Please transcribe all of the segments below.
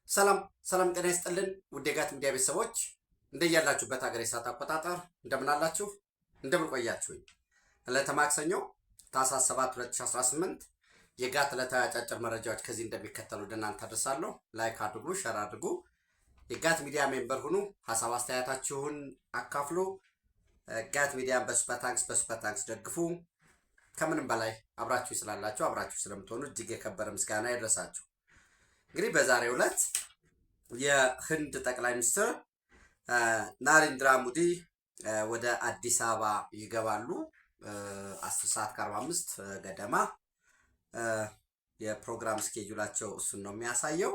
ሰላም ሰላም ጤና ይስጥልን ውድ የጋት ሚዲያ ቤተሰቦች እንደያላችሁበት ሀገር የሰዓት አቆጣጠር እንደምን አላችሁ? እንደምን ቆያችሁኝ? ዕለተ ማክሰኞ ታህሳስ 7 2018 የጋት ዕለታዊ አጫጭር መረጃዎች ከዚህ እንደሚከተሉ ወደ እናንተ አደርሳለሁ። ላይክ አድርጉ፣ ሸር አድርጉ፣ የጋት ሚዲያ ሜምበር ሁኑ፣ ሀሳብ አስተያየታችሁን አካፍሉ። ጋት ሚዲያን በሱፐር ታንክስ ደግፉ። ከምንም በላይ አብራችሁ ስላላችሁ አብራችሁ ስለምትሆኑ እጅግ የከበረ ምስጋና ይድረሳችሁ። እንግዲህ በዛሬው ዕለት የህንድ ጠቅላይ ሚኒስትር ናሬንድራ ሞዲ ወደ አዲስ አበባ ይገባሉ። 10 ሰዓት ከ45 ገደማ የፕሮግራም ስኬጁላቸው እሱን ነው የሚያሳየው።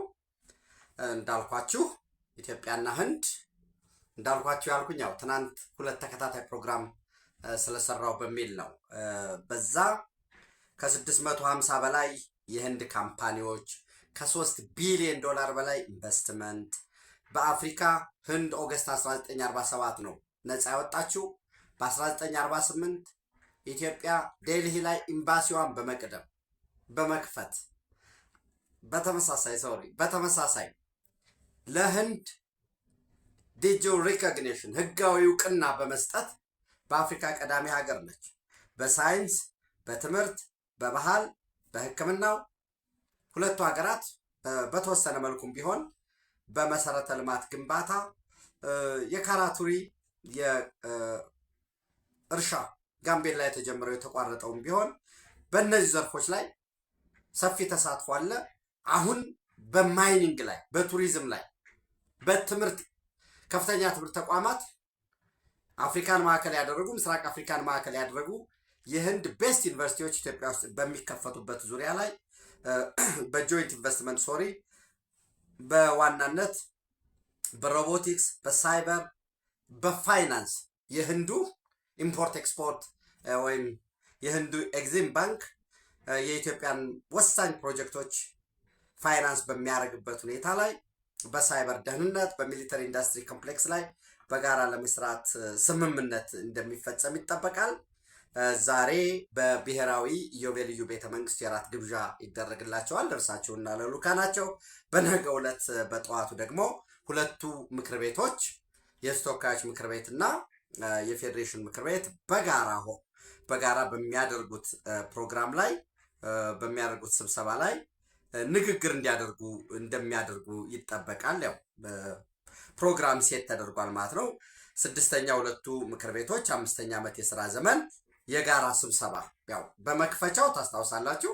እንዳልኳችሁ ኢትዮጵያና ህንድ እንዳልኳችሁ ያልኩኝ ያው ትናንት ሁለት ተከታታይ ፕሮግራም ስለሰራው በሚል ነው። በዛ ከ650 በላይ የህንድ ካምፓኒዎች ከ3 ቢሊዮን ዶላር በላይ ኢንቨስትመንት በአፍሪካ ህንድ ኦገስት 1947 ነው ነፃ ያወጣችው። በ1948 ኢትዮጵያ ዴልሂ ላይ ኤምባሲዋን በመክፈት በተመሳሳይ ለህንድ ዲጁ ሪኮግኒሽን ህጋዊ እውቅና በመስጠት በአፍሪካ ቀዳሚ ሀገር ነች። በሳይንስ፣ በትምህርት፣ በባህል፣ በሕክምናው ሁለቱ ሀገራት በተወሰነ መልኩም ቢሆን በመሰረተ ልማት ግንባታ የካራቱሪ የእርሻ ጋምቤላ ላይ የተጀመረው የተቋረጠውም ቢሆን በእነዚህ ዘርፎች ላይ ሰፊ ተሳትፎ አለ። አሁን በማይኒንግ ላይ፣ በቱሪዝም ላይ፣ በትምህርት ከፍተኛ ትምህርት ተቋማት አፍሪካን ማዕከል ያደረጉ ምስራቅ አፍሪካን ማዕከል ያደረጉ የህንድ ቤስት ዩኒቨርሲቲዎች ኢትዮጵያ ውስጥ በሚከፈቱበት ዙሪያ ላይ በጆይንት ኢንቨስትመንት በዋናነት በሮቦቲክስ፣ በሳይበር፣ በፋይናንስ የህንዱ ኢምፖርት ኤክስፖርት ወይም የህንዱ ኤግዚም ባንክ የኢትዮጵያን ወሳኝ ፕሮጀክቶች ፋይናንስ በሚያደርግበት ሁኔታ ላይ በሳይበር ደህንነት፣ በሚሊተሪ ኢንዱስትሪ ኮምፕሌክስ ላይ በጋራ ለመስራት ስምምነት እንደሚፈጸም ይጠበቃል። ዛሬ በብሔራዊ ኢዮቤልዩ ቤተ መንግስት የራት ግብዣ ይደረግላቸዋል እርሳቸውና ለልኡካናቸው። በነገው ዕለት በጠዋቱ ደግሞ ሁለቱ ምክር ቤቶች የተወካዮች ምክር ቤትና የፌዴሬሽን ምክር ቤት በጋራ በሚያደርጉት ፕሮግራም ላይ በሚያደርጉት ስብሰባ ላይ ንግግር እንደሚያደርጉ ይጠበቃል። ያው ፕሮግራም ሴት ተደርጓል ማለት ነው። 6ኛ ሁለቱ ምክር ቤቶች 5ኛ ዓመት የሥራ ዘመን የጋራ ስብሰባ ያው በመክፈቻው ታስታውሳላችሁ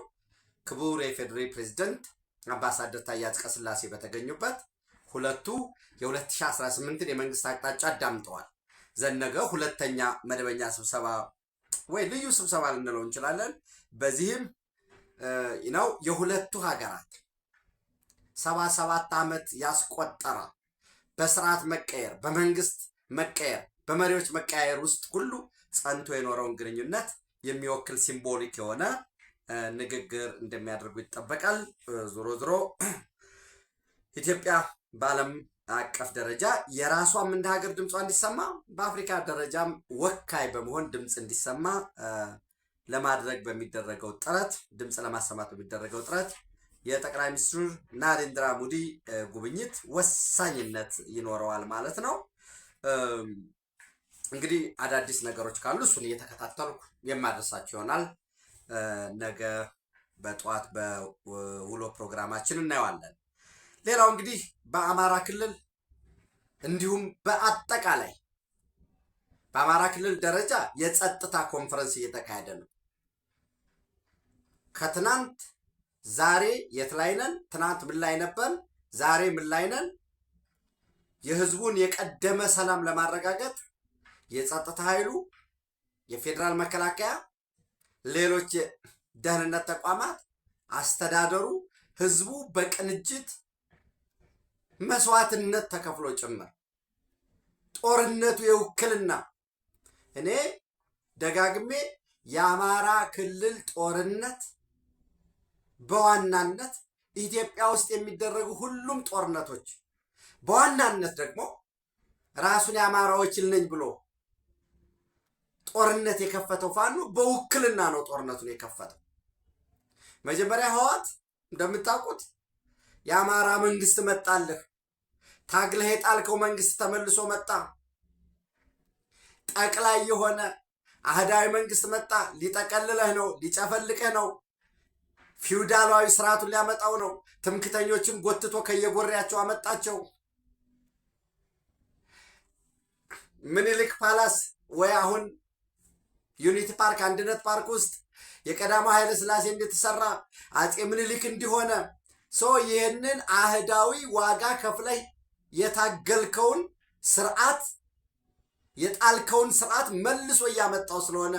ክቡር የፌዴራል ፕሬዝዳንት አምባሳደር ታዬ አጽቀሥላሴ በተገኙበት ሁለቱ የ2018ን የመንግስት አቅጣጫ አዳምጠዋል። ዘነገ ሁለተኛ መደበኛ ስብሰባ ወይ ልዩ ስብሰባ ልንለው እንችላለን። በዚህም የሁለቱ ሀገራት 77 ዓመት ያስቆጠረ በስርዓት መቀየር፣ በመንግስት መቀየር፣ በመሪዎች መቀያየር ውስጥ ሁሉ ጸንቶ የኖረውን ግንኙነት የሚወክል ሲምቦሊክ የሆነ ንግግር እንደሚያደርጉ ይጠበቃል። ዞሮ ኢትዮጵያ በዓለም አቀፍ ደረጃ የራሷም እንደ ሀገር ድምጿ እንዲሰማ በአፍሪካ ደረጃም ወካይ በመሆን ድምፅ እንዲሰማ ለማድረግ በሚደረገው ጥረት ድምፅ ለማሰማት በሚደረገው ጥረት የጠቅላይ ሚኒስትር ናሬንድራ ሞዲ ጉብኝት ወሳኝነት ይኖረዋል ማለት ነው። እንግዲህ አዳዲስ ነገሮች ካሉ እሱን እየተከታተልኩ የማድረሳቸው ይሆናል። ነገ በጠዋት በውሎ ፕሮግራማችን እናየዋለን። ሌላው እንግዲህ በአማራ ክልል እንዲሁም በአጠቃላይ በአማራ ክልል ደረጃ የጸጥታ ኮንፈረንስ እየተካሄደ ነው። ከትናንት ዛሬ የት ላይ ነን? ትናንት ምን ላይ ነበር? ዛሬ ምን ላይ ነን? የህዝቡን የቀደመ ሰላም ለማረጋገጥ የጸጥታ ኃይሉ፣ የፌዴራል መከላከያ፣ ሌሎች ደህንነት ተቋማት፣ አስተዳደሩ፣ ህዝቡ በቅንጅት መስዋዕትነት ተከፍሎ ጭምር ጦርነቱ የውክልና እኔ ደጋግሜ የአማራ ክልል ጦርነት በዋናነት ኢትዮጵያ ውስጥ የሚደረጉ ሁሉም ጦርነቶች በዋናነት ደግሞ ራሱን የአማራዎች ነኝ ብሎ ጦርነት የከፈተው ፋኖ በውክልና ነው ጦርነቱን የከፈተው። መጀመሪያ ህወሓት እንደምታውቁት የአማራ መንግስት መጣልህ። ታግለህ የጣልከው መንግስት ተመልሶ መጣ። ጠቅላይ የሆነ አህዳዊ መንግስት መጣ። ሊጠቀልለህ ነው፣ ሊጨፈልቅህ ነው። ፊውዳላዊ ስርዓቱን ሊያመጣው ነው። ትምክተኞችን ጎትቶ ከየጎሪያቸው አመጣቸው። ምኒልክ ፓላስ ወይ አሁን ዩኒቲ ፓርክ አንድነት ፓርክ ውስጥ የቀዳማዊ ኃይለ ሥላሴ እንደተሰራ አጼ ምኒልክ እንዲሆነ ይህንን አህዳዊ ዋጋ ከፍለህ የታገልከውን ስርዓት የጣልከውን ስርዓት መልሶ እያመጣው ስለሆነ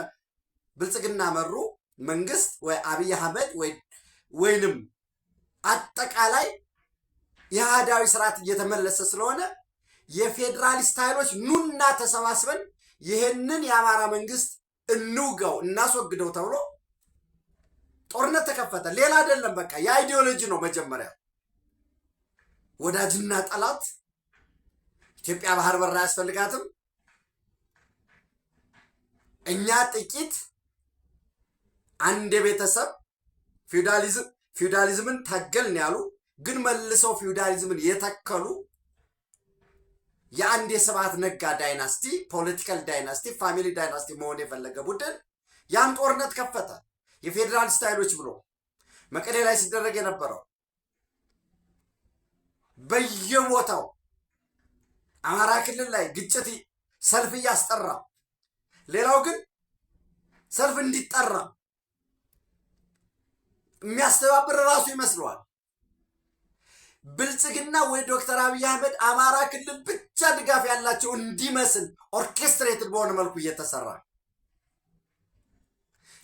ብልጽግና መሩ መንግስት ወይ አብይ አህመድ ወይንም አጠቃላይ የአህዳዊ ስርዓት እየተመለሰ ስለሆነ የፌዴራሊስት ኃይሎች ኑና ተሰባስበን ይህንን የአማራ መንግስት እንውጋው እናስወግደው ተብሎ ጦርነት ተከፈተ። ሌላ አይደለም፣ በቃ የአይዲዮሎጂ ነው። መጀመሪያ ወዳጅና ጠላት ኢትዮጵያ ባህር በር አያስፈልጋትም፣ እኛ ጥቂት አንድ ቤተሰብ ፊውዳሊዝምን ታገልን ያሉ ግን መልሰው ፊውዳሊዝምን የተከሉ የአንድ የስብሐት ነጋ ዳይናስቲ ፖለቲካል ዳይናስቲ ፋሚሊ ዳይናስቲ መሆን የፈለገ ቡድን ያን ጦርነት ከፈተ። የፌዴራሊስት ኃይሎች ብሎ መቀሌ ላይ ሲደረግ የነበረው በየቦታው አማራ ክልል ላይ ግጭት ሰልፍ እያስጠራ፣ ሌላው ግን ሰልፍ እንዲጠራ የሚያስተባብር ራሱ ይመስለዋል። ብልጽግና ወይ ዶክተር አብይ አህመድ አማራ ክልል ብቻ ድጋፍ ያላቸው እንዲመስል ኦርኬስትሬትድ በሆነ መልኩ እየተሰራ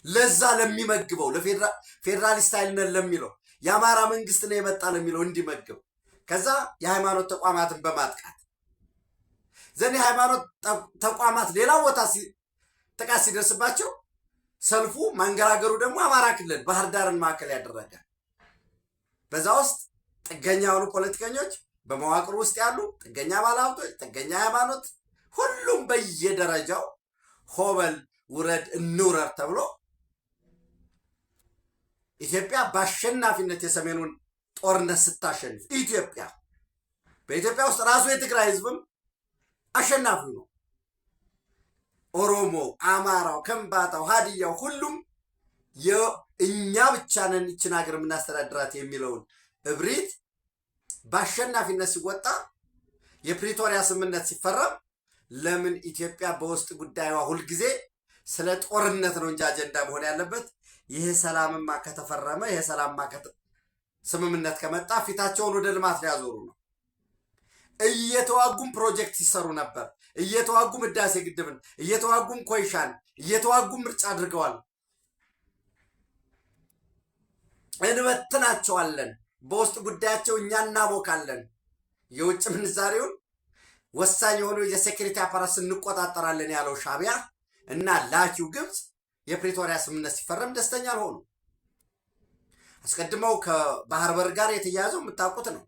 ለዛ ለሚመግበው ለፌዴራሊስት ኃይልነት ለሚለው የአማራ መንግስት ነው የመጣ ለሚለው እንዲመግብ፣ ከዛ የሃይማኖት ተቋማትን በማጥቃት ዘን የሃይማኖት ተቋማት ሌላ ቦታ ጥቃት ሲደርስባቸው ሰልፉ ማንገራገሩ ደግሞ አማራ ክልል ባህር ዳርን ማዕከል ያደረገ፣ በዛ ውስጥ ጥገኛ የሆኑ ፖለቲከኞች በመዋቅር ውስጥ ያሉ ጥገኛ ባለሀብቶች፣ ጥገኛ ሃይማኖት፣ ሁሉም በየደረጃው ሆበል ውረድ እንውረር ተብሎ ኢትዮጵያ በአሸናፊነት የሰሜኑን ጦርነት ስታሸንፍ በኢትዮጵያ ውስጥ ራሱ የትግራይ ህዝብም አሸናፊ ነው። ኦሮሞ፣ አማራው፣ ከምባታው፣ ሀዲያው ሁሉም እኛ ብቻ ነን ይችን ሀገር የምናስተዳድራት የሚለውን እብሪት በአሸናፊነት ሲወጣ የፕሪቶሪያ ስምምነት ሲፈረም ለምን ኢትዮጵያ በውስጥ ጉዳዩዋ ሁልጊዜ ስለ ጦርነት ነው እንጂ አጀንዳ መሆን ያለበት? ይህ ሰላምማ ከተፈረመ ይህ ሰላምማ ስምምነት ከመጣ ፊታቸውን ወደ ልማት ሊያዞሩ ነው። እየተዋጉም ፕሮጀክት ሲሰሩ ነበር። እየተዋጉም ህዳሴ ግድብን፣ እየተዋጉም ኮይሻን፣ እየተዋጉም ምርጫ አድርገዋል። እንበትናቸዋለን፣ በውስጥ ጉዳያቸው እኛ እናቦካለን፣ የውጭ ምንዛሬውን ወሳኝ የሆኑ የሴኩሪቲ አፓራስ እንቆጣጠራለን ያለው ሻዕቢያ እና ላኪው ግብፅ የፕሪቶሪያ ስምምነት ሲፈረም ደስተኛ አልሆኑ። አስቀድመው ከባህር በር ጋር የተያያዘው የምታውቁት ነው።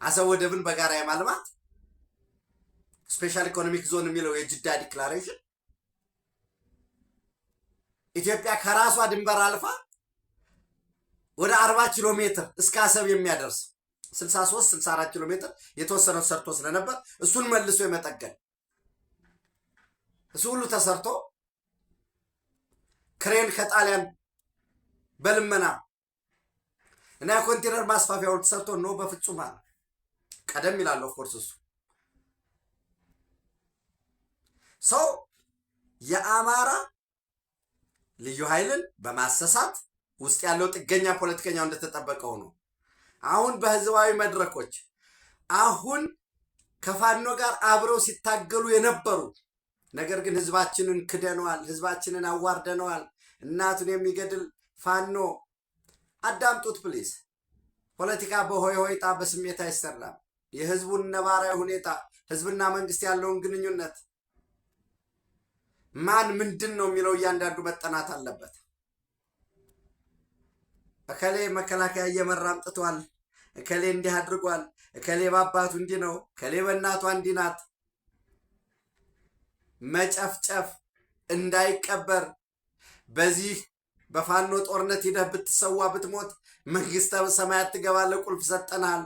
አሰብ ወደብን በጋራ የማልማት ስፔሻል ኢኮኖሚክ ዞን የሚለው የጅዳ ዲክላሬሽን ኢትዮጵያ ከራሷ ድንበር አልፋ ወደ 40 ኪሎ ሜትር እስከ አሰብ የሚያደርስ 63-64 ኪሎ ሜትር የተወሰነው ሰርቶ ስለነበር እሱን መልሶ የመጠገን እሱ ሁሉ ተሰርቶ ክሬን ከጣሊያን በልመና እና የኮንቴነር ማስፋፊያው ተሰርቶ ነው በፍጹም አለ። ቀደም ይላል ኦፍ ኮርስ እሱ ሰው የአማራ ልዩ ኃይልን በማሰሳት ውስጥ ያለው ጥገኛ ፖለቲከኛው እንደተጠበቀው ነው። አሁን በህዝባዊ መድረኮች አሁን ከፋኖ ጋር አብረው ሲታገሉ የነበሩ ነገር ግን ህዝባችንን ክደነዋል፣ ህዝባችንን አዋርደነዋል፣ እናቱን የሚገድል ፋኖ አዳምጡት ፕሊዝ። ፖለቲካ በሆይ ሆይታ በስሜት አይሰራም። የህዝቡን ነባራዊ ሁኔታ ህዝብና መንግስት ያለውን ግንኙነት ማን ምንድን ነው የሚለው እያንዳንዱ መጠናት አለበት። እከሌ መከላከያ እየመራ አምጥቷል፣ እከሌ እንዲህ አድርጓል፣ እከሌ ባባቱ እንዲህ ነው፣ እከሌ በእናቷ እንዲህ ናት። መጨፍጨፍ እንዳይቀበር በዚህ በፋኖ ጦርነት ሂደህ ብትሰዋ ብትሞት መንግስተ ሰማያት ትገባለህ፣ ቁልፍ ሰጠናል።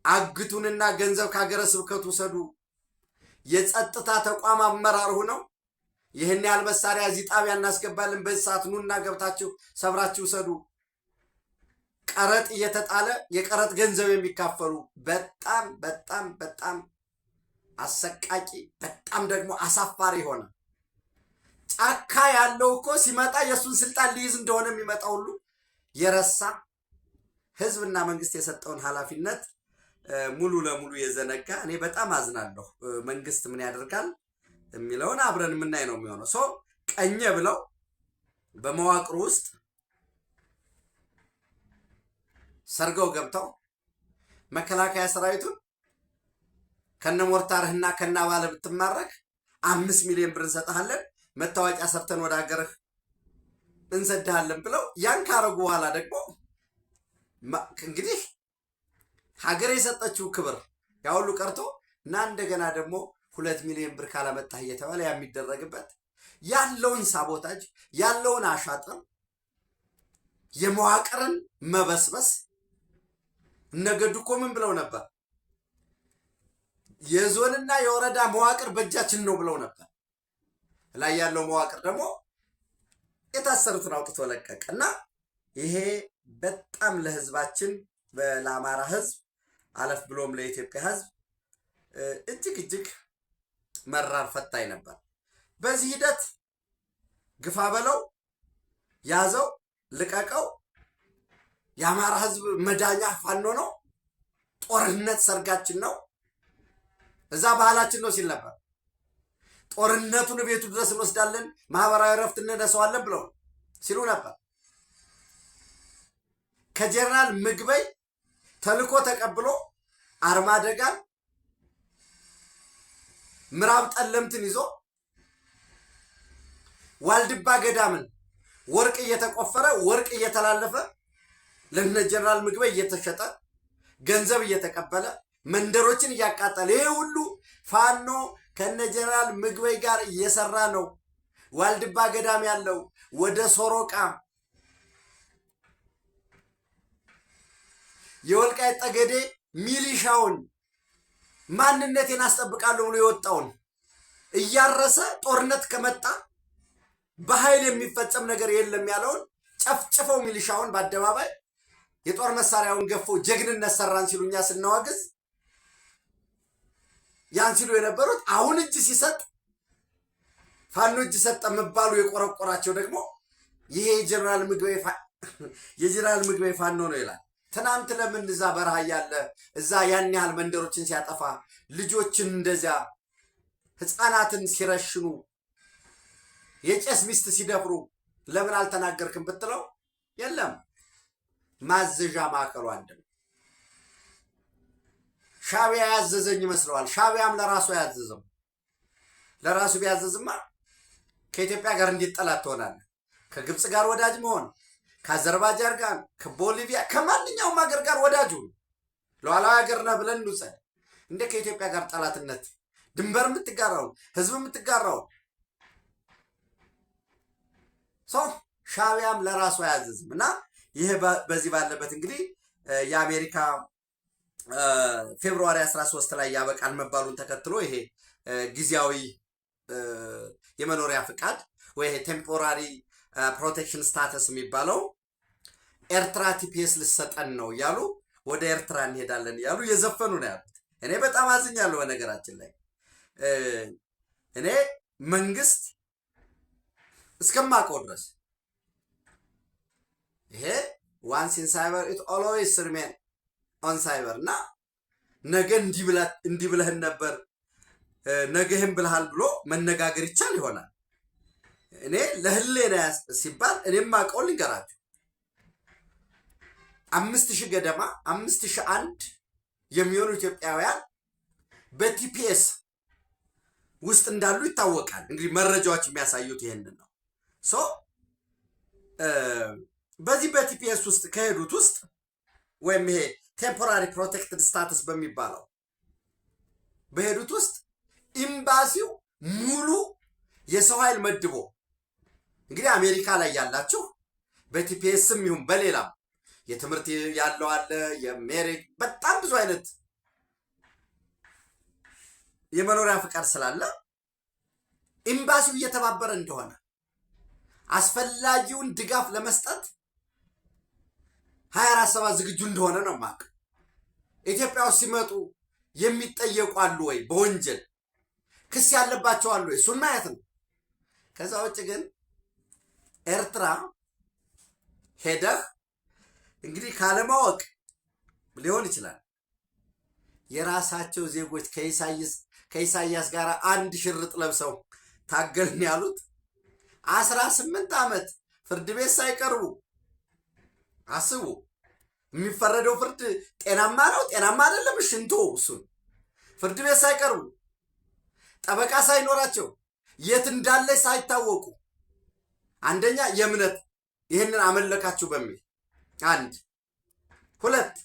አግቱንና ገንዘብ ከሀገረ ስብከቱ ውሰዱ። የጸጥታ ተቋም አመራር ሆነው ይህን ያህል መሳሪያ እዚህ ጣቢያ እናስገባለን፣ በዚህ ሰዓት ኑና ገብታችሁ ሰብራችሁ ውሰዱ። ቀረጥ እየተጣለ የቀረጥ ገንዘብ የሚካፈሉ በጣም በጣም በጣም አሰቃቂ፣ በጣም ደግሞ አሳፋሪ ሆነ። ጫካ ያለው እኮ ሲመጣ የእሱን ስልጣን ሊይዝ እንደሆነ የሚመጣ ሁሉ የረሳ ህዝብና መንግስት የሰጠውን ኃላፊነት ሙሉ ለሙሉ የዘነጋ። እኔ በጣም አዝናለሁ። መንግስት ምን ያደርጋል የሚለውን አብረን የምናይ ነው የሚሆነው። ቀኘ ብለው በመዋቅሩ ውስጥ ሰርገው ገብተው መከላከያ ሰራዊቱን ከነ ሞርታርህና ከነ አባለ ብትማረክ 5 ሚሊዮን ብር እንሰጥሃለን፣ መታወቂያ ሰርተን ወደ ሀገርህ እንሰድሃለን ብለው ያን ካረጉ በኋላ ደግሞ እንግዲህ ሀገር የሰጠችው ክብር ያ ሁሉ ቀርቶ እና እንደገና ደግሞ 2 ሚሊዮን ብር ካላመጣህ እየተባለ የሚደረግበት ያለውን ሳቦታጅ ያለውን አሻጥር የመዋቅርን መበስበስ። እነገዱ እኮ ምን ብለው ነበር? የዞንና የወረዳ መዋቅር በእጃችን ነው ብለው ነበር። ላይ ያለው መዋቅር ደግሞ የታሰሩትን አውጥቶ ለቀቀ እና ይሄ በጣም ለህዝባችን ለአማራ ህዝብ አለፍ ብሎም ለኢትዮጵያ ህዝብ እጅግ እጅግ መራር ፈታኝ ነበር። በዚህ ሂደት ግፋ በለው ያዘው ልቀቀው የአማራ ህዝብ መዳኛ ፋኖ ነው፣ ጦርነት ሰርጋችን ነው፣ እዛ ባህላችን ነው ሲል ነበር። ጦርነቱን ቤቱ ድረስ እንወስዳለን፣ ማህበራዊ ረፍት እንነሳዋለን ብለው ሲሉ ነበር። ከጀነራል ምግበይ ተልኮ ተቀብሎ አርማደጋን ምዕራብ ጠለምትን ይዞ ዋልድባ ገዳምን ወርቅ እየተቆፈረ ወርቅ እየተላለፈ ለነ ጀነራል ምግበይ እየተሸጠ ገንዘብ እየተቀበለ መንደሮችን እያቃጠለ ይሄ ሁሉ ፋኖ ከነ ጀነራል ምግበይ ጋር እየሰራ ነው። ዋልድባ ገዳም ያለው ወደ ሶሮቃ የወልቃይት ጠገዴ ሚሊሻውን ማንነቴን አስጠብቃለሁ ብሎ የወጣውን እያረሰ ጦርነት ከመጣ በኃይል የሚፈጸም ነገር የለም ያለውን ጨፍጭፈው ሚሊሻውን በአደባባይ የጦር መሳሪያውን ገፈው ጀግንነት ሰራን ሲሉኛ ስናዋግዝ ያን ሲሉ የነበሩት አሁን እጅ ሲሰጥ ፋኖ እጅ ሰጠ መባሉ የቆረቆራቸው ደግሞ ይሄ የጀነራል ምግበይ ፋኖ ነው ይላል። ትናንት ለምን እዛ በረሃ ያለ እዛ ያን ያህል መንደሮችን ሲያጠፋ ልጆችን እንደዚያ ህፃናትን ሲረሽኑ የጨስ ሚስት ሲደፍሩ ለምን አልተናገርክም ብትለው የለም ማዘዣ ማዕከሉ አንድ ነው። ሻቢያ ያዘዘኝ ይመስለዋል። ሻቢያም ለራሱ ያዘዘው ለራሱ ቢያዘዝማ ከኢትዮጵያ ጋር እንዲጠላት ትሆናለህ። ከግብፅ ጋር ወዳጅ መሆን፣ ከአዘርባይጃን ጋር፣ ከቦሊቪያ ከማንኛውም ሀገር ጋር ወዳጅ ሁኑ። ሉዓላዊ ሀገር ነህ ብለን እንውሰድ። እንደ ከኢትዮጵያ ጋር ጠላትነት ድንበር የምትጋራው ህዝብ የምትጋራው ሰው ሻቢያም ለራሱ አያዘዝም እና ይሄ በዚህ ባለበት እንግዲህ የአሜሪካ ፌብሩዋሪ 13 ላይ ያበቃል መባሉን ተከትሎ ይሄ ጊዜያዊ የመኖሪያ ፍቃድ ወይ ቴምፖራሪ ፕሮቴክሽን ስታተስ የሚባለው ኤርትራ ቲፒኤስ ልሰጠን ነው እያሉ ወደ ኤርትራ እንሄዳለን እያሉ እየዘፈኑ ነው ያሉት። እኔ በጣም አዝኛለሁ። በነገራችን ላይ እኔ መንግስት እስከማውቀው ድረስ ይሄ ዋንስ ኢን ሳይበር ኢት ኦልዌይስ ሪሜን ኦን ሳይበር እና ነገ እንዲህ ብለህን ነበር ነገ ይህን ብለሃል ብሎ መነጋገር ይቻል ይሆናል። እኔ ለህሌና ሲባል እኔም አውቀው ልንገራችሁ 5000 ገደማ 5001 የሚሆኑ ኢትዮጵያውያን በቲፒኤስ ውስጥ እንዳሉ ይታወቃል። እንግዲህ መረጃዎች የሚያሳዩት ይሄንን ነው። በዚህ በቲፒኤስ ውስጥ ከሄዱት ውስጥ ወይም ይሄ ቴምፖራሪ ፕሮቴክትድ ስታተስ በሚባለው በሄዱት ውስጥ ኤምባሲው ሙሉ የሰው ኃይል መድቦ እንግዲህ አሜሪካ ላይ ያላችሁ በቲፒኤስም ይሁን በሌላም የትምህርት ያለው አለ፣ የሜሪጅ በጣም ብዙ አይነት የመኖሪያ ፍቃድ ስላለ ኤምባሲው እየተባበረ እንደሆነ አስፈላጊውን ድጋፍ ለመስጠት 24/7 ዝግጁ እንደሆነ ነው ማቅ። ኢትዮጵያ ውስጥ ሲመጡ የሚጠየቁ አሉ ወይ? በወንጀል ክስ ያለባቸው አሉ ወይ? እሱን ማየት ነው። ከዛ ውጭ ግን ኤርትራ ሄደህ እንግዲህ ካለማወቅ ሊሆን ይችላል የራሳቸው ዜጎች ከኢሳያስ ጋር አንድ ሽርጥ ለብሰው ታገልን ያሉት 18 ዓመት ፍርድ ቤት ሳይቀርቡ አስቡ። የሚፈረደው ፍርድ ጤናማ ነው ጤናማ አይደለም ሽንቶ እሱን ፍርድ ቤት ሳይቀርቡ ጠበቃ ሳይኖራቸው የት እንዳለ ሳይታወቁ አንደኛ የእምነት ይህንን አመለካችሁ በሚል አንድ ሁለት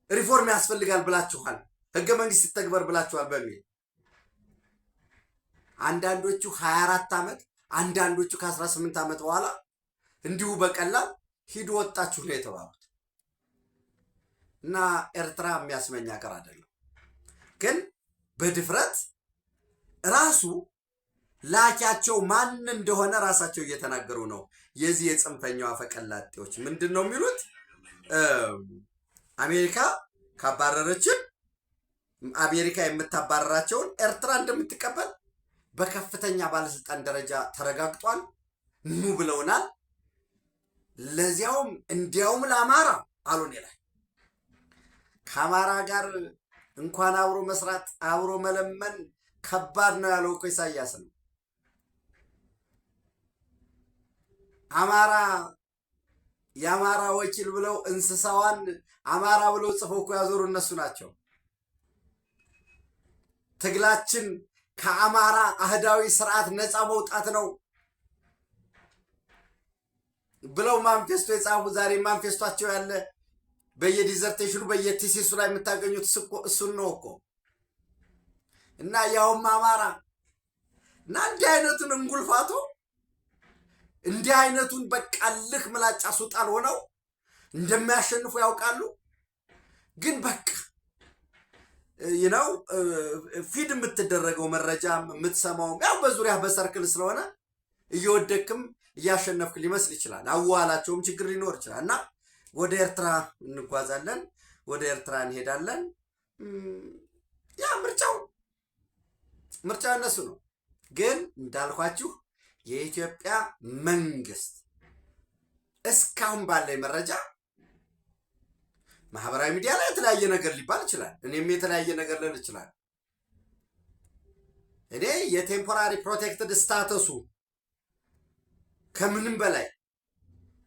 ሪፎርም ያስፈልጋል ብላችኋል፣ ህገ መንግስት ይተግበር ብላችኋል በሚል አንዳንዶቹ 24 ዓመት አንዳንዶቹ ከ18 ዓመት በኋላ እንዲሁ በቀላል ሂዱ ወጣችሁ ነው የተባሉት። እና ኤርትራ የሚያስመኝ ሀገር አይደለም። ግን በድፍረት ራሱ ላኪያቸው ማን እንደሆነ ራሳቸው እየተናገሩ ነው። የዚህ የጽንፈኛው አፈቀላጤዎች ምንድን ነው የሚሉት? አሜሪካ ካባረረችን አሜሪካ የምታባረራቸውን ኤርትራ እንደምትቀበል በከፍተኛ ባለስልጣን ደረጃ ተረጋግጧል፣ ኑ ብለውናል። ለዚያውም እንዲያውም ለአማራ አሉን ይላል። ከአማራ ጋር እንኳን አብሮ መስራት አብሮ መለመን ከባድ ነው ያለው እኮ ኢሳያስ ነው። አማራ የአማራ ወኪል ብለው እንስሳዋን አማራ ብለው ጽፈው እኮ ያዞሩ እነሱ ናቸው። ትግላችን ከአማራ አህዳዊ ስርዓት ነፃ መውጣት ነው ብለው ማንፌስቶ የጻፉ ዛሬ ማንፌስቷቸው ያለ በየዲዘርቴሽኑ በየቲሲሱ ላይ የምታገኙት እሱን ነው እኮ። እና ያውም አማራ እና እንዲህ አይነቱን እንጉልፋቶ እንዲህ አይነቱን በቃልህ ምላጭ አስወጣል ሆነው እንደሚያሸንፉ ያውቃሉ። ግን በቃ ይነው ፊድ የምትደረገው መረጃ የምትሰማው ያው በዙሪያ በሰርክል ስለሆነ እየወደክም እያሸነፍክ ሊመስል ይችላል። አዋላቸውም ችግር ሊኖር ይችላል። እና ወደ ኤርትራ እንጓዛለን፣ ወደ ኤርትራ እንሄዳለን። ያ ምርጫው እነሱ ነው። ግን እንዳልኳችሁ የኢትዮጵያ መንግስት እስካሁን ባለኝ መረጃ ማህበራዊ ሚዲያ ላይ የተለያየ ነገር ሊባል ይችላል። እኔም የተለያየ ነገር ልል ይችላል። እኔ የቴምፖራሪ ፕሮቴክትድ ስታተሱ ከምንም በላይ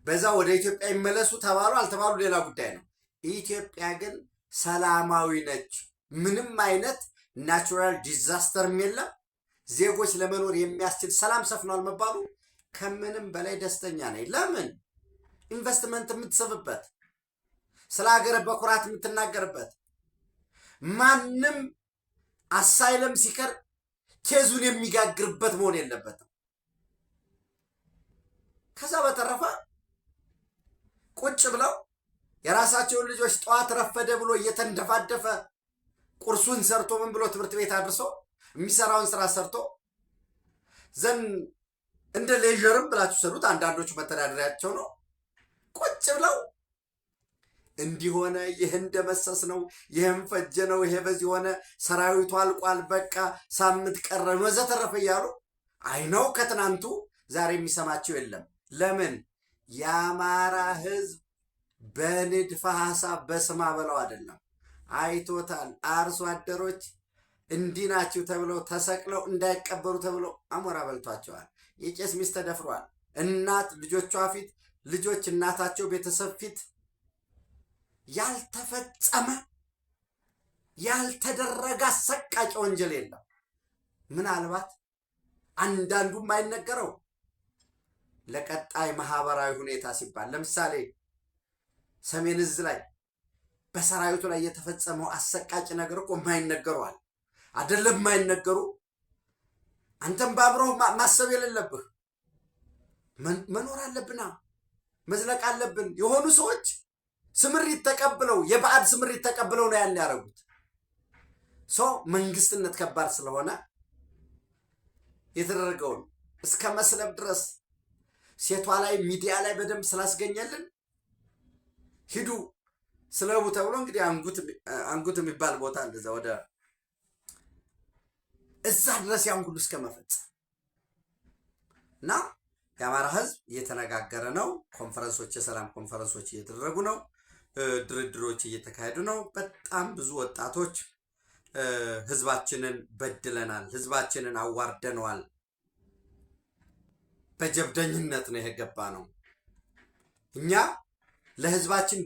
በዛ ወደ ኢትዮጵያ ይመለሱ ተባሉ አልተባሉ ሌላ ጉዳይ ነው። ኢትዮጵያ ግን ሰላማዊ ነች። ምንም አይነት ናቹራል ዲዛስተርም የለም። ዜጎች ለመኖር የሚያስችል ሰላም ሰፍኗል መባሉ ከምንም በላይ ደስተኛ ነኝ። ለምን? ኢንቨስትመንት የምትስብበት፣ ስለ ሀገር በኩራት የምትናገርበት፣ ማንም አሳይለም ሲከር ኬዙን የሚጋግርበት መሆን የለበትም። ከዛ በተረፈ ቁጭ ብለው የራሳቸውን ልጆች ጠዋት ረፈደ ብሎ እየተንደፋደፈ ቁርሱን ሰርቶ ምን ብሎ ትምህርት ቤት አድርሶ የሚሰራውን ስራ ሰርቶ ዘን እንደ ሌጀርም ብላችሁ ሰሩት። አንዳንዶቹ መተዳደሪያቸው ነው። ቁጭ ብለው እንዲሆነ ይህን ደመሰስ ነው፣ ይህን ፈጀ ነው፣ ይሄ በዚህ ሆነ፣ ሰራዊቱ አልቋል፣ በቃ ሳምንት ቀረን ወዘተረፈ እያሉ አይነው ከትናንቱ ዛሬ የሚሰማቸው የለም። ለምን? የአማራ ህዝብ በንድፈ ሐሳብ በስማ በለው አይደለም አይቶታል። አርሶ አደሮች እንዲህ ናቸው ተብለው ተሰቅለው እንዳይቀበሩ ተብለው አሞራ በልቷቸዋል። የቄስ ሚስት ተደፍሯል። እናት ልጆቿ ፊት፣ ልጆች እናታቸው ቤተሰብ ፊት ያልተፈጸመ ያልተደረገ አሰቃቂ ወንጀል የለም። ምናልባት አንዳንዱ የማይነገረው ለቀጣይ ማህበራዊ ሁኔታ ሲባል ለምሳሌ ሰሜን ዕዝ ላይ በሰራዊቱ ላይ የተፈጸመው አሰቃቂ ነገር እኮ የማይነገረዋል አይደለም። የማይነገሩ አንተም ባብረው ማሰብ የሌለብህ መኖር አለብና መዝለቅ አለብን። የሆኑ ሰዎች ስምሪት ተቀብለው የባዕድ ስምሪት ተቀብለው ነው ያን ያደረጉት። መንግስትነት ከባድ ስለሆነ የተደረገውን እስከ መስለብ ድረስ ሴቷ ላይ ሚዲያ ላይ በደንብ ስላስገኘልን ሂዱ ስለቡ ተብሎ እንግዲህ አንጉት የሚባል ቦታ እንደዛ ወደ እዛ ድረስ ያን ሁሉ እስከ መፈጸም እና የአማራ ህዝብ እየተነጋገረ ነው። ኮንፈረንሶች፣ የሰላም ኮንፈረንሶች እየተደረጉ ነው። ድርድሮች እየተካሄዱ ነው። በጣም ብዙ ወጣቶች ህዝባችንን በድለናል፣ ህዝባችንን አዋርደነዋል፣ በጀብደኝነት ነው የገባ ነው፣ እኛ ለህዝባችን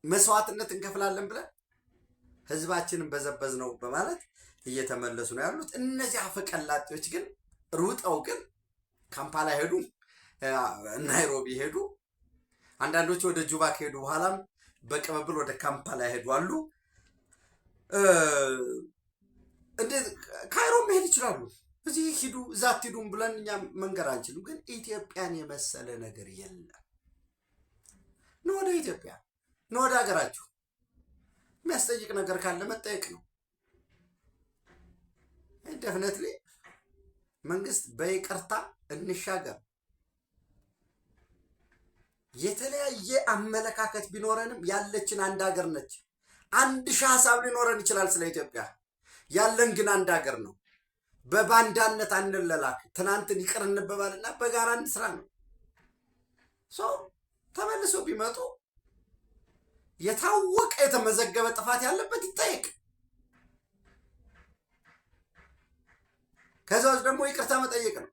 መስዋዕትነት እንከፍላለን ብለን ህዝባችንን በዘበዝ ነው በማለት እየተመለሱ ነው ያሉት። እነዚህ አፈቀላጤዎች ግን ሩጠው ግን ካምፓላ ሄዱ፣ ናይሮቢ ሄዱ። አንዳንዶቹ ወደ ጁባ ከሄዱ በኋላም በቅብብል ወደ ካምፓላ ሄዱ አሉ። እንዴት ካይሮ መሄድ ይችላሉ? እዚህ ሂዱ እዛ አትሄዱም ብለን እኛ መንገር አንችልም። ግን ኢትዮጵያን የመሰለ ነገር የለም። ነው ወደ ኢትዮጵያ ነው ወደ ሀገራችሁ። የሚያስጠይቅ ነገር ካለ መጠየቅ ነው። ዴፊኒትሊ መንግስት በይቅርታ እንሻገር። የተለያየ አመለካከት ቢኖረንም ያለችን አንድ ሀገር ነች። አንድ ሺህ ሀሳብ ሊኖረን ይችላል ስለ ኢትዮጵያ፣ ያለን ግን አንድ ሀገር ነው። በባንዳነት አንለላክ። ትናንትን ይቅር እንበባልና በጋራ እንስራ ነው። ተመልሶ ቢመጡ የታወቀ የተመዘገበ ጥፋት ያለበት ይጠየቅ። ከዛ ውስጥ ደግሞ ይቅርታ መጠየቅ ነው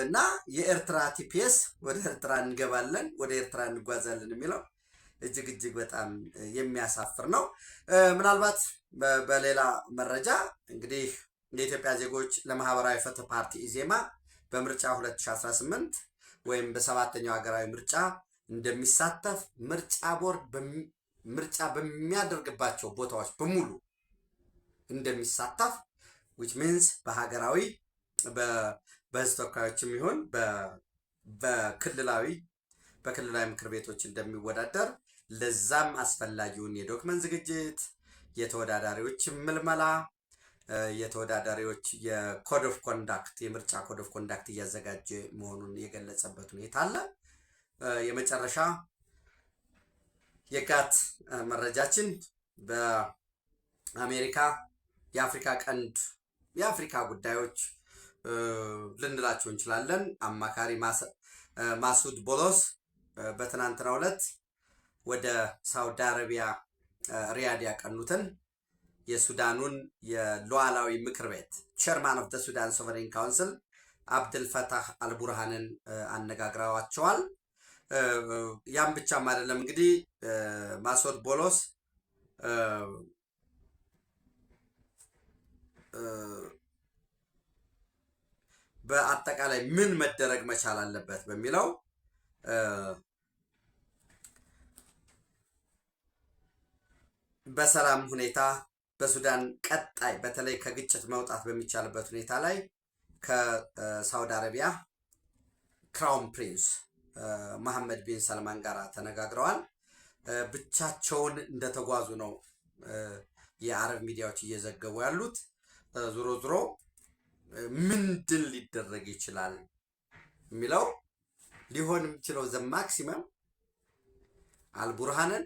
እና የኤርትራ ቲፒኤስ ወደ ኤርትራ እንገባለን፣ ወደ ኤርትራ እንጓዛለን የሚለው እጅግ በጣም የሚያሳፍር ነው። ምናልባት በሌላ መረጃ እንግዲህ የኢትዮጵያ ዜጎች ለማህበራዊ ፍትህ ፓርቲ ኢዜማ በምርጫ 2018 ወይም በሰባተኛው ሀገራዊ ምርጫ እንደሚሳተፍ ምርጫ ቦርድ ምርጫ በሚያደርግባቸው ቦታዎች በሙሉ እንደሚሳተፍ which means በሀገራዊ በህዝብ ተወካዮችም ይሁን በክልላዊ ምክር ቤቶች እንደሚወዳደር፣ ለዛም አስፈላጊውን የዶክመንት ዝግጅት፣ የተወዳዳሪዎች ምልመላ፣ የተወዳዳሪዎች የኮድ ኦፍ ኮንዳክት የምርጫ ኮድ ኦፍ ኮንዳክት እያዘጋጀ መሆኑን የገለጸበት ሁኔታ አለ። የመጨረሻ የጋት መረጃችን በአሜሪካ የአፍሪካ ቀንድ የአፍሪካ ጉዳዮች ልንላቸው እንችላለን አማካሪ ማሱድ ቦሎስ በትናንትናው ዕለት ወደ ሳውዲ አረቢያ ሪያድ ያቀኑትን የሱዳኑን የሉዓላዊ ምክር ቤት ቸርማን ኦፍ ሱዳን ሶቨሬን ካውንስል አብደልፈታህ አልቡርሃንን አነጋግረዋቸዋል። ያም ብቻም አይደለም እንግዲህ ማሱድ ቦሎስ በአጠቃላይ ምን መደረግ መቻል አለበት በሚለው በሰላም ሁኔታ በሱዳን ቀጣይ በተለይ ከግጭት መውጣት በሚቻልበት ሁኔታ ላይ ከሳውዲ አረቢያ ክራውን ፕሪንስ መሐመድ ቢን ሰልማን ጋር ተነጋግረዋል። ብቻቸውን እንደተጓዙ ነው የአረብ ሚዲያዎች እየዘገቡ ያሉት። ዞሮ ዞሮ ምንድን ሊደረግ ይችላል የሚለው ሊሆን የሚችለው ማክሲመም አልቡርሃንን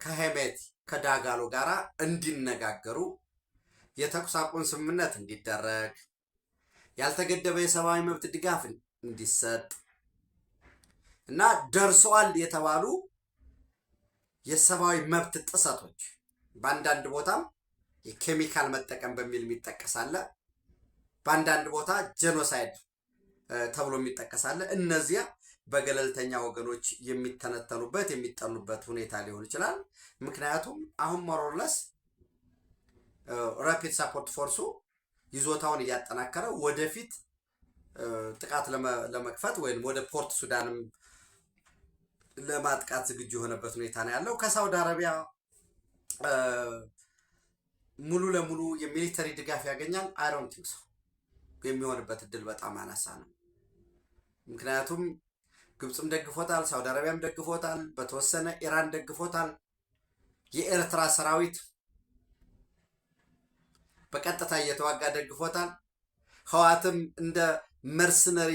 ከሄሜቲ ከዳጋሎ ጋራ እንዲነጋገሩ፣ የተኩስ አቁም ስምምነት እንዲደረግ፣ ያልተገደበ የሰብአዊ መብት ድጋፍ እንዲሰጥ እና ደርሰዋል የተባሉ የሰብአዊ መብት ጥሰቶች በአንዳንድ ቦታም የኬሚካል መጠቀም በሚል የሚጠቀሳለ፣ በአንዳንድ ቦታ ጄኖሳይድ ተብሎ የሚጠቀሳለ። እነዚያ በገለልተኛ ወገኖች የሚተነተኑበት የሚጠኑበት ሁኔታ ሊሆን ይችላል። ምክንያቱም አሁን ሞሮለስ ራፒድ ሳፖርት ፎርሱ ይዞታውን እያጠናከረ ወደፊት ጥቃት ለመክፈት ወይም ወደ ፖርት ሱዳንም ለማጥቃት ዝግጁ የሆነበት ሁኔታ ነው ያለው። ከሳውዲ አረቢያ ሙሉ ለሙሉ የሚሊተሪ ድጋፍ ያገኛል? አይ ዶንት ቲንክ ሶ። የሚሆንበት እድል በጣም አናሳ ነው። ምክንያቱም ግብፅም ደግፎታል፣ ሳውዲ አረቢያም ደግፎታል፣ በተወሰነ ኢራን ደግፎታል። የኤርትራ ሰራዊት በቀጥታ እየተዋጋ ደግፎታል። ህወሓትም እንደ መርሰነሪ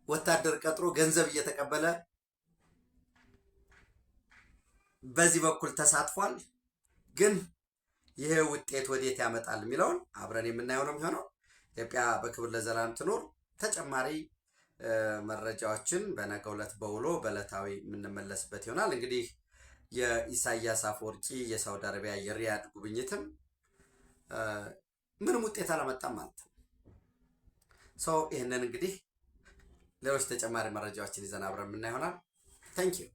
ወታደር ቀጥሮ ገንዘብ እየተቀበለ በዚህ በኩል ተሳትፏል። ግን ይሄ ውጤት ወዴት ያመጣል የሚለውን አብረን የምናየው ነው የሚሆነው። ኢትዮጵያ በክብር ለዘላለም ትኖር። ተጨማሪ መረጃዎችን በነገው ዕለት በውሎ በዕለታዊ የምንመለስበት ይሆናል። እንግዲህ የኢሳያስ አፈወርቂ የሳውዲ አረቢያ የሪያድ ጉብኝትም ምንም ውጤት አላመጣም ማለት ነው። ይህንን እንግዲህ ሌሎች ተጨማሪ መረጃዎችን ይዘን አብረን የምናየው ይሆናል። ታንኪዩ